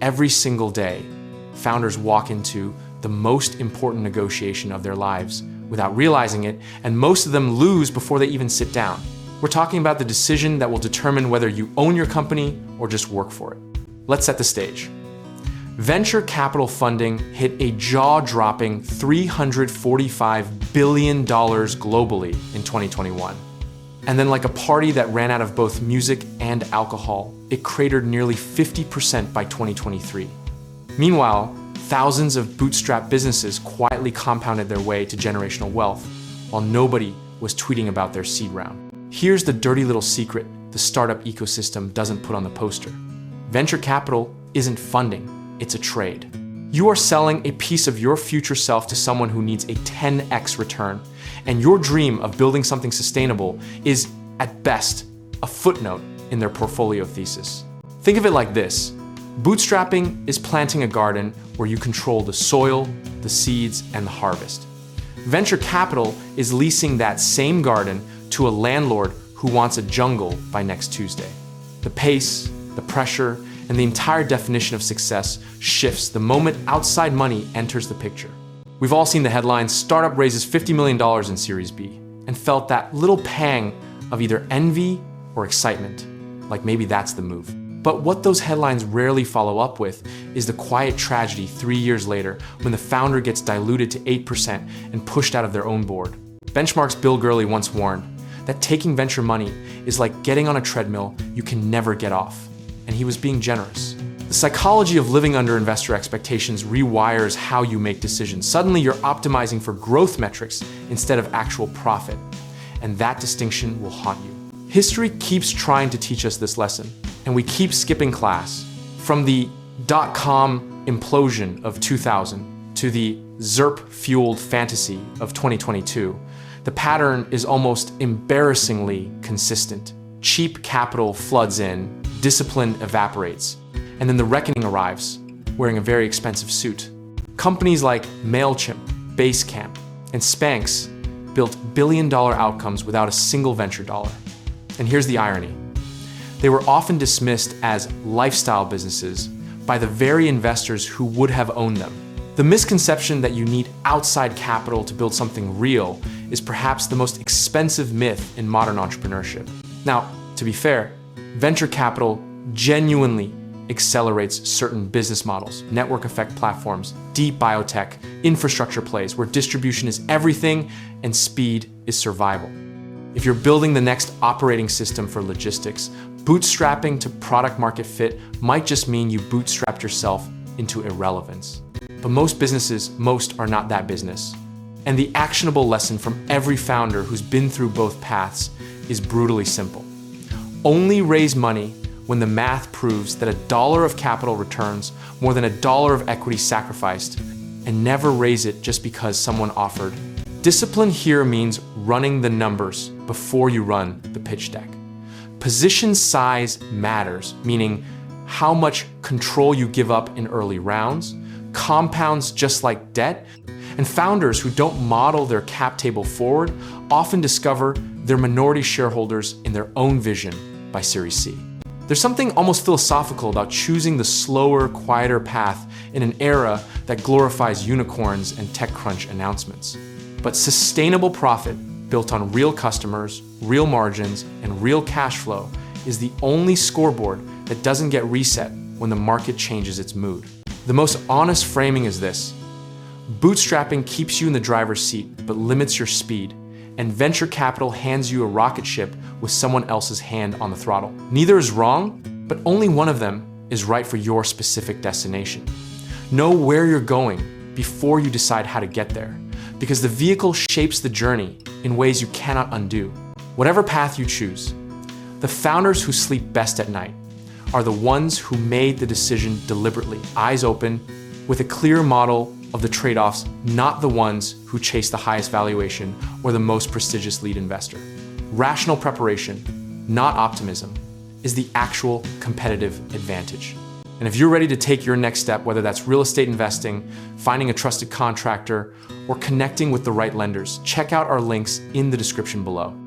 Every single day, founders walk into the most important negotiation of their lives without realizing it, and most of them lose before they even sit down. We're talking about the decision that will determine whether you own your company or just work for it. Let's set the stage. Venture capital funding hit a jaw-dropping $345 billion globally in 2021. And then, like a party that ran out of both music and alcohol, it cratered nearly 50% by 2023. Meanwhile, thousands of bootstrap businesses quietly compounded their way to generational wealth, while nobody was tweeting about their seed round. Here's the dirty little secret the startup ecosystem doesn't put on the poster. Venture capital isn't funding, it's a trade. You are selling a piece of your future self to someone who needs a 10x return, and your dream of building something sustainable is, at best, a footnote in their portfolio thesis. Think of it like this. Bootstrapping is planting a garden where you control the soil, the seeds, and the harvest. Venture capital is leasing that same garden to a landlord who wants a jungle by next Tuesday. The pace, the pressure, and the entire definition of success shifts the moment outside money enters the picture. We've all seen the headlines, "Startup raises $50 million in Series B," and felt that little pang of either envy or excitement, like maybe that's the move. But what those headlines rarely follow up with is the quiet tragedy 3 years later when the founder gets diluted to 8% and pushed out of their own board. Benchmark's Bill Gurley once warned that taking venture money is like getting on a treadmill you can never get off. And he was being generous. The psychology of living under investor expectations rewires how you make decisions. Suddenly you're optimizing for growth metrics instead of actual profit. And that distinction will haunt you. History keeps trying to teach us this lesson, and we keep skipping class. From the dot-com implosion of 2000 to the ZERP-fueled fantasy of 2022, the pattern is almost embarrassingly consistent. Cheap capital floods in, discipline evaporates, and then the reckoning arrives, wearing a very expensive suit. Companies like MailChimp, Basecamp, and Spanx built billion-dollar outcomes without a single venture dollar. And here's the irony. They were often dismissed as lifestyle businesses by the very investors who would have owned them. The misconception that you need outside capital to build something real is perhaps the most expensive myth in modern entrepreneurship. Now, to be fair, venture capital genuinely accelerates certain business models, network effect platforms, deep biotech, infrastructure plays where distribution is everything and speed is survival. If you're building the next operating system for logistics, bootstrapping to product market fit might just mean you bootstrapped yourself into irrelevance. But most businesses, are not that business. And the actionable lesson from every founder who's been through both paths is brutally simple. Only raise money when the math proves that $1 of capital returns more than $1 of equity sacrificed, and never raise it just because someone offered. Discipline here means running the numbers before you run the pitch deck. Position size matters, meaning how much control you give up in early rounds, compounds just like debt, and founders who don't model their cap table forward often discover they're minority shareholders in their own vision by Series C. There's something almost philosophical about choosing the slower, quieter path in an era that glorifies unicorns and TechCrunch announcements. But sustainable profit built on real customers, real margins, and real cash flow is the only scoreboard that doesn't get reset when the market changes its mood. The most honest framing is this: bootstrapping keeps you in the driver's seat but limits your speed, and venture capital hands you a rocket ship with someone else's hand on the throttle. Neither is wrong, but only one of them is right for your specific destination. Know where you're going before you decide how to get there, because the vehicle shapes the journey in ways you cannot undo. Whatever path you choose, the founders who sleep best at night are the ones who made the decision deliberately, eyes open, with a clear model of the trade-offs, not the ones who chase the highest valuation or the most prestigious lead investor. Rational preparation, not optimism, is the actual competitive advantage. And if you're ready to take your next step, whether that's real estate investing, finding a trusted contractor, or connecting with the right lenders, check out our links in the description below.